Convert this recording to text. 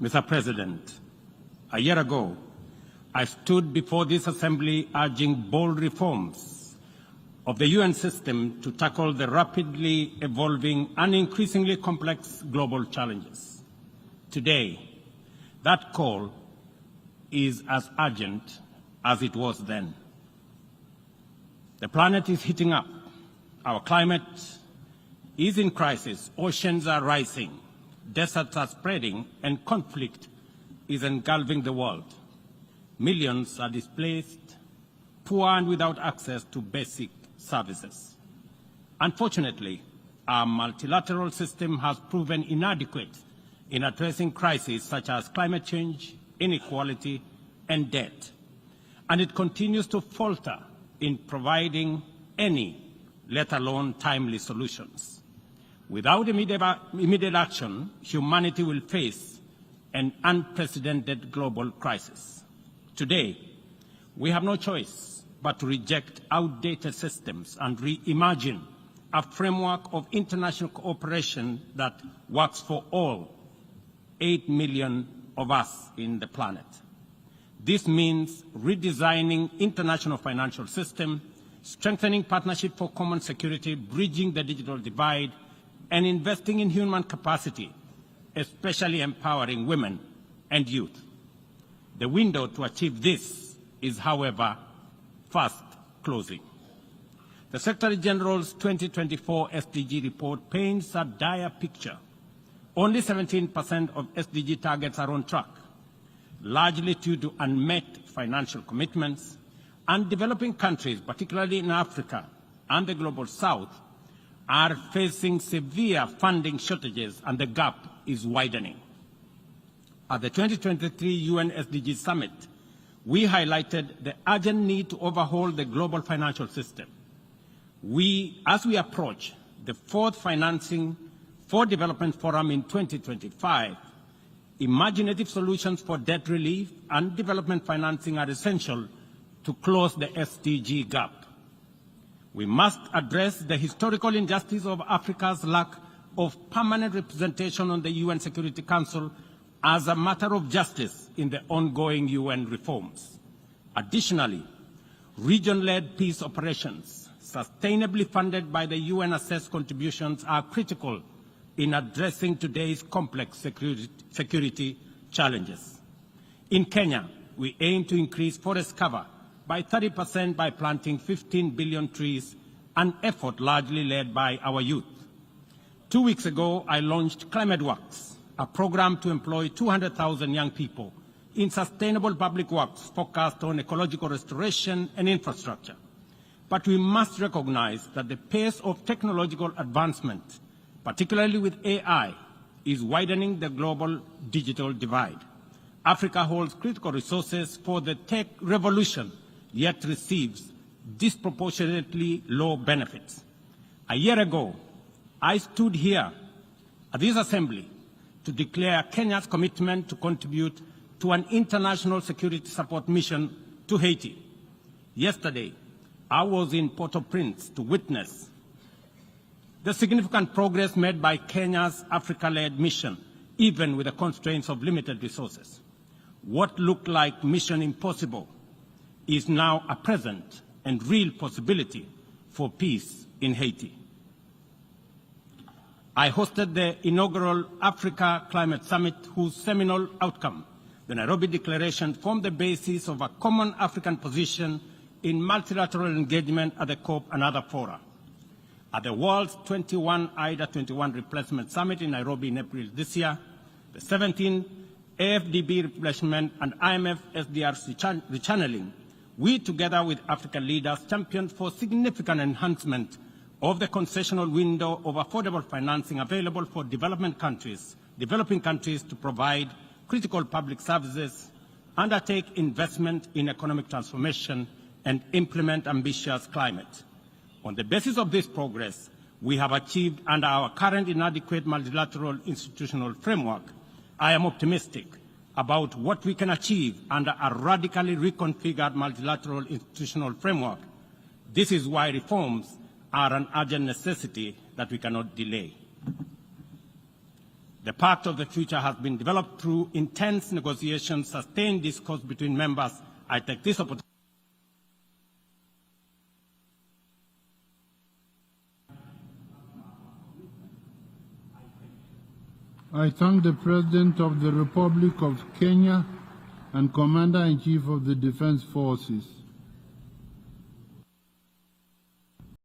Mr. President, a year ago, I stood before this Assembly urging bold reforms of the UN system to tackle the rapidly evolving and increasingly complex global challenges. Today, that call is as urgent as it was then. The planet is heating up. Our climate is in crisis. Oceans are rising. Deserts are spreading, and conflict is engulfing the world. Millions are displaced, poor and without access to basic services. Unfortunately, our multilateral system has proven inadequate in addressing crises such as climate change, inequality, and debt, and it continues to falter in providing any, let alone timely solutions. Without immediate action, humanity will face an unprecedented global crisis. Today, we have no choice but to reject outdated systems and reimagine a framework of international cooperation that works for all 8 million of us in the planet. This means redesigning international financial system, strengthening partnership for common security, bridging the digital divide, and investing in human capacity, especially empowering women and youth. The window to achieve this is, however, fast closing. The Secretary General's 2024 SDG report paints a dire picture. Only 17% of SDG targets are on track, largely due to unmet financial commitments, and developing countries, particularly in Africa and the Global South, are facing severe funding shortages, and the gap is widening. At the 2023 UN SDG Summit, we highlighted the urgent need to overhaul the global financial system. As we approach the fourth Financing for Development Forum in 2025, imaginative solutions for debt relief and development financing are essential to close the SDG gap. We must address the historical injustice of Africa's lack of permanent representation on the UN Security Council as a matter of justice in the ongoing UN reforms. Additionally, region-led peace operations, sustainably funded by the UN-assessed contributions, are critical in addressing today's complex security challenges. In Kenya, we aim to increase forest cover by 30% by planting 15 billion trees, an effort largely led by our youth. 2 weeks ago, I launched Climate Works, a program to employ 200,000 young people in sustainable public works focused on ecological restoration and infrastructure. But we must recognize that the pace of technological advancement, particularly with AI, is widening the global digital divide. Africa holds critical resources for the tech revolution, yet receives disproportionately low benefits. A year ago, I stood here at this Assembly to declare Kenya's commitment to contribute to an international security support mission to Haiti. Yesterday, I was in Port-au-Prince to witness the significant progress made by Kenya's Africa-led mission, even with the constraints of limited resources. What looked like mission impossible is now a present and real possibility for peace in Haiti. I hosted the inaugural Africa Climate Summit, whose seminal outcome, the Nairobi Declaration, formed the basis of a common African position in multilateral engagement at the COP and other fora. At the world's 21 IDA 21 Replacement Summit in Nairobi in April this year, the 17th AFDB replacement and IMF SDR rechanneling, we, together with African leaders, championed for significant enhancement of the concessional window of affordable financing available for developing countries to provide critical public services, undertake investment in economic transformation, and implement ambitious climate. On the basis of this progress, we have achieved under our current inadequate multilateral institutional framework, I am optimistic about what we can achieve under a radically reconfigured multilateral institutional framework. This is why reforms are an urgent necessity that we cannot delay. The path of the future has been developed through intense negotiations, sustained discourse between members. I take this opportunity. I thank the President of the Republic of Kenya and Commander-in-Chief of the Defense Forces.